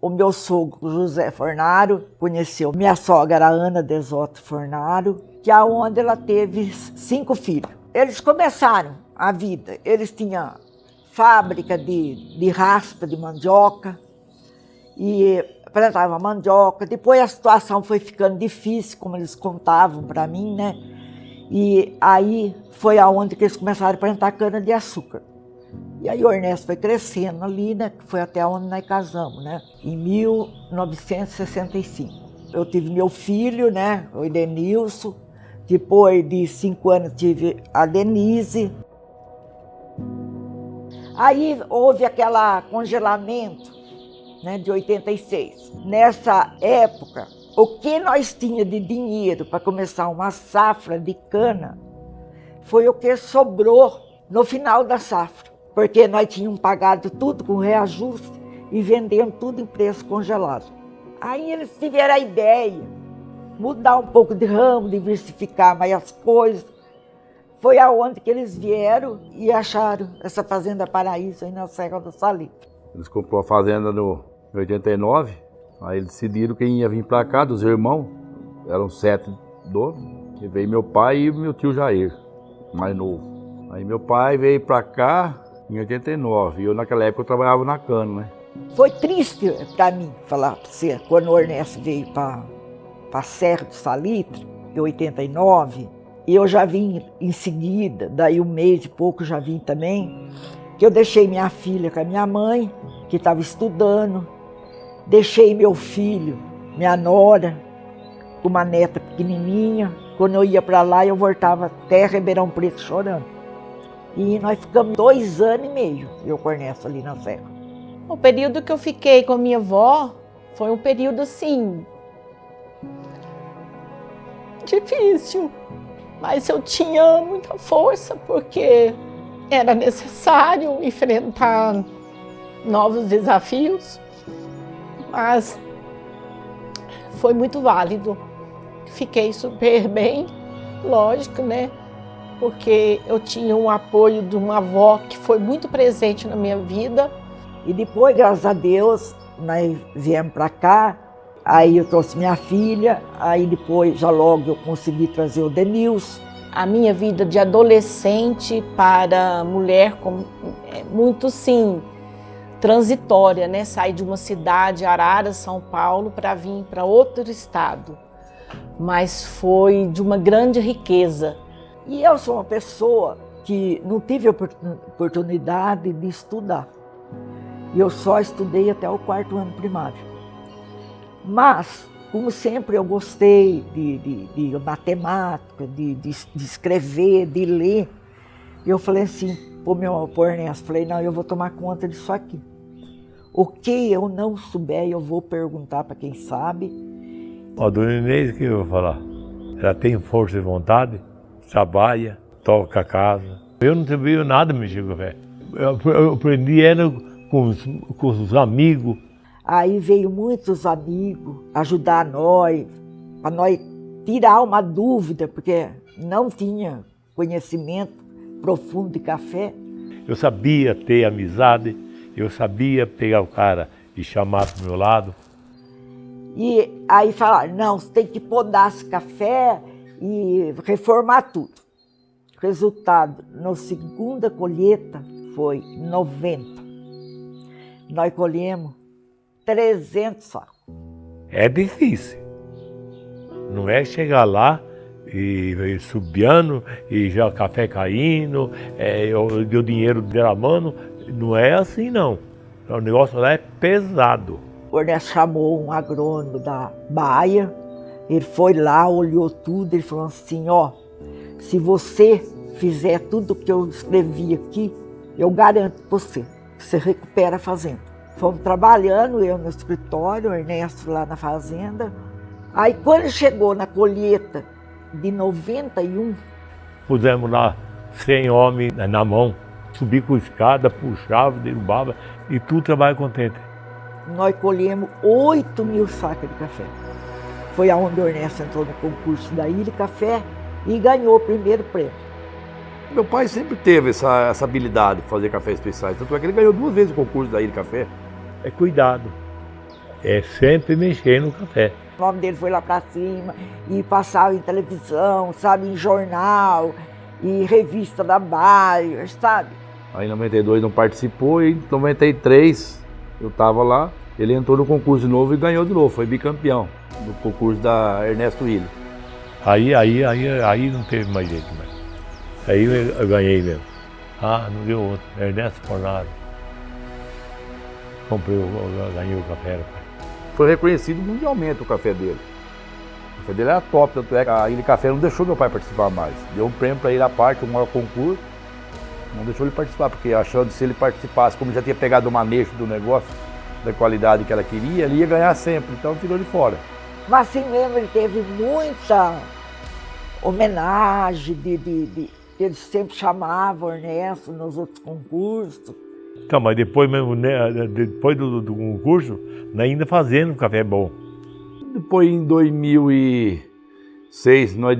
O meu sogro, José Fornaro, conheceu minha sogra, Ana Desoto Fornaro, que é onde ela teve 5 filhos. Eles começaram a vida, eles tinham fábrica de raspa de mandioca e plantavam mandioca. Depois a situação foi ficando difícil, como eles contavam para mim, né? E aí foi aonde que eles começaram a plantar cana-de-açúcar. E aí o Ernesto foi crescendo ali, né? Que foi até onde nós casamos, né? Em 1965. Eu tive meu filho, né? O Edenilson. Depois de 5 anos tive a Denise. Aí houve aquele congelamento, né, de 86. Nessa época, o que nós tínhamos de dinheiro para começar uma safra de cana foi o que sobrou no final da safra. Porque nós tínhamos pagado tudo com reajuste e vendendo tudo em preço congelado. Aí eles tiveram a ideia, mudar um pouco de ramo, diversificar mais as coisas. Foi aonde que eles vieram e acharam essa Fazenda Paraíso aí na Serra do Salitre. Eles compraram a fazenda em 89, aí eles decidiram quem ia vir para cá, dos irmãos, eram 7 donos, e veio meu pai e meu tio Jair, mais novo. Aí meu pai veio para cá em 89, e eu naquela época eu trabalhava na cana, né? Foi triste para mim, falar para você, quando o Ernesto veio para a Serra do Salitre, em 89, e eu já vim em seguida, daí um mês e pouco já vim também, que eu deixei minha filha com a minha mãe, que estava estudando, deixei meu filho, minha nora, com uma neta pequenininha. Quando eu ia para lá, eu voltava até Ribeirão Preto chorando. E nós ficamos 2 anos e meio, eu com o Ernesto ali na Serra. O período que eu fiquei com a minha avó foi um período, assim, difícil. Mas eu tinha muita força, porque era necessário enfrentar novos desafios. Mas foi muito válido. Fiquei super bem, lógico, né? Porque eu tinha o apoio de uma avó que foi muito presente na minha vida. E depois, graças a Deus, nós viemos para cá, aí eu trouxe minha filha, aí depois, já logo, eu consegui trazer o Denilson. A minha vida de adolescente para mulher é muito, sim, transitória, né? Saí de uma cidade, Araras, São Paulo, para vir para outro estado. Mas foi de uma grande riqueza. E eu sou uma pessoa que não tive oportunidade de estudar. Eu só estudei até o 4º ano primário. Mas, como sempre, eu gostei de matemática, de escrever, de ler. Eu falei assim, pro Ernesto, falei, não, eu vou tomar conta disso aqui. O que eu não souber, eu vou perguntar para quem sabe. A dona Inês, que eu vou falar? Ela tem força de vontade, trabalha, toca a casa. Eu não sabia nada mexer com café. Eu aprendi era com os amigos. Aí veio muitos amigos ajudar nós, para nós tirar uma dúvida, porque não tinha conhecimento profundo de café. Eu sabia ter amizade, eu sabia pegar o cara e chamar para o meu lado. E aí falaram, não, você tem que podar esse café e reformar tudo. Resultado, na segunda colheita foi 90. Nós colhemos 300 sacos. É difícil. Não é chegar lá e subiando e já o café caindo, eu dei o dinheiro derramando. Não é assim, não. O negócio lá é pesado. O Ernesto chamou um agrônomo da Bahia, ele foi lá, olhou tudo, ele falou assim, ó, se você fizer tudo o que eu escrevi aqui, eu garanto para você, você recupera a fazenda. Fomos trabalhando, eu no escritório, o Ernesto lá na fazenda. Aí quando chegou na colheita de 91... Pusemos lá 100 homens na mão, subi com escada, puxava, derrubava e tudo trabalho contente. Nós colhemos 8.000 sacas de café. Foi aonde o Ernesto entrou no concurso da Ilha Café e ganhou o primeiro prêmio. Meu pai sempre teve essa habilidade de fazer cafés especiais, tanto é que ele ganhou 2 vezes o concurso da Ilha Café. É cuidado. é sempre mexer no café. O nome dele foi lá para cima e passava em televisão, sabe, em jornal e revista da Bayer, sabe? Aí em 92 não participou e em 93 eu estava lá. Ele entrou no concurso de novo e ganhou de novo, foi bicampeão do concurso da Ernesto Willi. Aí não teve mais jeito mais. Aí eu ganhei mesmo. Ah, não deu outro. Ernesto Fornaro. Ganhei o café. Foi reconhecido mundialmente o café dele. O café dele era top, tanto é que a Ilha Café não deixou meu pai participar mais. Deu um prêmio para ele à parte, o maior concurso. Não deixou ele participar, porque achando que se ele participasse, como já tinha pegado o manejo do negócio, da qualidade que ela queria, ele ia ganhar sempre, então tirou ele fora. Mas assim mesmo ele teve muita homenagem, eles sempre chamavam Ernesto nos outros concursos. Então, mas depois mesmo, né, depois do concurso, ainda fazendo um café bom. Depois em 2006 nós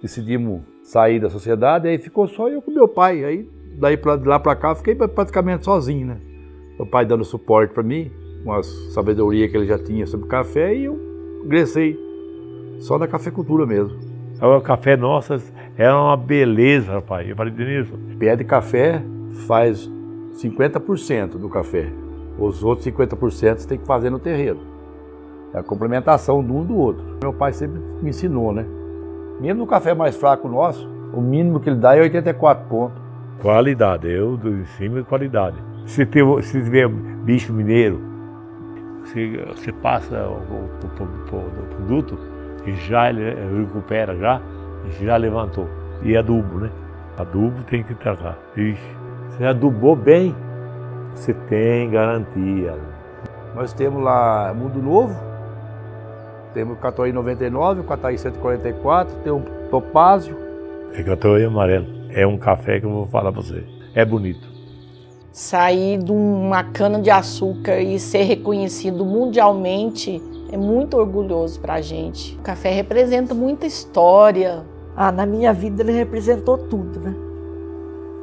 decidimos sair da sociedade, aí ficou só eu com meu pai, aí daí de lá pra cá eu fiquei praticamente sozinho, né? Meu pai dando suporte pra mim, com a sabedoria que ele já tinha sobre café, e eu ingressei só na cafeicultura mesmo. O café nosso é uma beleza, rapaz. Eu falei, Denilson, Pé de café faz 50% do café. Os outros 50% você tem que fazer no terreiro. É a complementação do um do outro. Meu pai sempre me ensinou, né? Mesmo no café mais fraco nosso, o mínimo que ele dá é 84 pontos. qualidade, eu do em cima de qualidade. Se tiver bicho mineiro, você passa o produto e já ele recupera, já levantou. E adubo, né? Adubo tem que tratar. Ixi, se adubou bem, você tem garantia. Nós temos lá Mundo Novo, temos o Catuai 99, o Catuai 144, tem um Topázio. É Catuai amarelo. É um café que eu vou falar pra você. É bonito. Sair de uma cana-de-açúcar e ser reconhecido mundialmente é muito orgulhoso pra gente. O café representa muita história. Na minha vida ele representou tudo, né?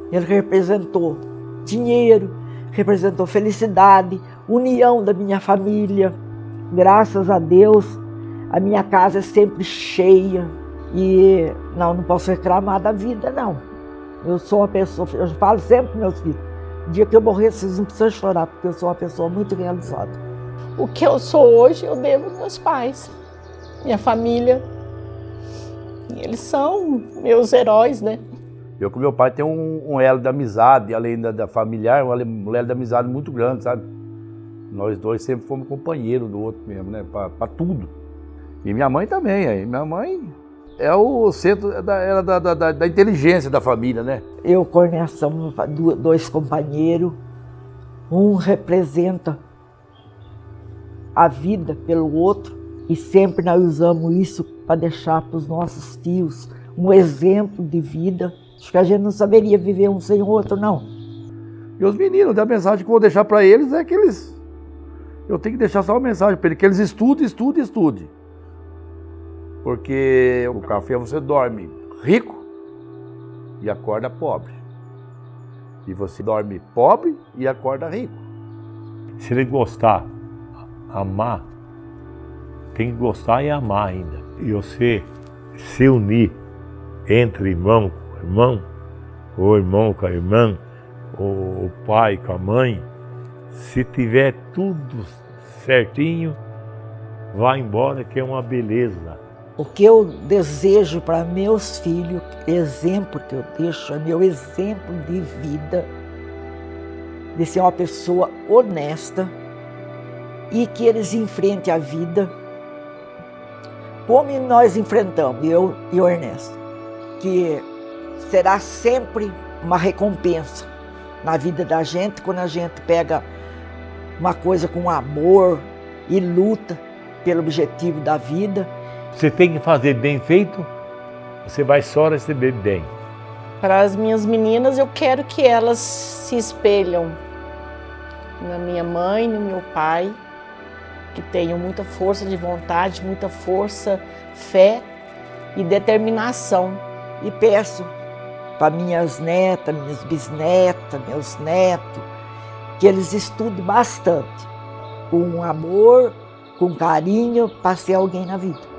Ele representou dinheiro, representou felicidade, união da minha família. Graças a Deus, a minha casa é sempre cheia e não posso reclamar da vida, não. Eu sou uma pessoa, eu falo sempre para meus filhos, o dia que eu morrer, vocês não precisam chorar, porque eu sou uma pessoa muito realizada. O que eu sou hoje, eu devo aos meus pais, minha família. E eles são meus heróis, né? Eu com meu pai tenho um elo de amizade, além da familiar, um elo de amizade muito grande, sabe? Nós dois sempre fomos companheiros do outro mesmo, né? Pra tudo. E minha mãe também, aí. Minha mãe é o centro da inteligência da família, né? Eu com o Ernesto somos dois companheiros. Um representa a vida pelo outro e sempre nós usamos isso para deixar para os nossos filhos um exemplo de vida. Acho que a gente não saberia viver um sem o outro, não. E os meninos, a mensagem que eu vou deixar para eles é que eu tenho que deixar só uma mensagem para eles, que eles estudem. Porque o café você dorme rico e acorda pobre. E você dorme pobre e acorda rico. Se ele gostar, amar, tem que gostar e amar ainda. E você se unir entre irmão com irmão, ou irmão com a irmã, ou o pai com a mãe, se tiver tudo certinho, vá embora que é uma beleza. O que eu desejo para meus filhos, exemplo que eu deixo, é meu exemplo de vida, de ser uma pessoa honesta e que eles enfrentem a vida como nós enfrentamos, eu e o Ernesto, que será sempre uma recompensa na vida da gente quando a gente pega uma coisa com amor e luta pelo objetivo da vida. Você tem que fazer bem feito, você vai só receber bem. Para as minhas meninas, eu quero que elas se espelham na minha mãe, no meu pai, que tenham muita força de vontade, muita força, fé e determinação. E peço para minhas netas, minhas bisnetas, meus netos, que eles estudem bastante, com amor com carinho para ser alguém na vida.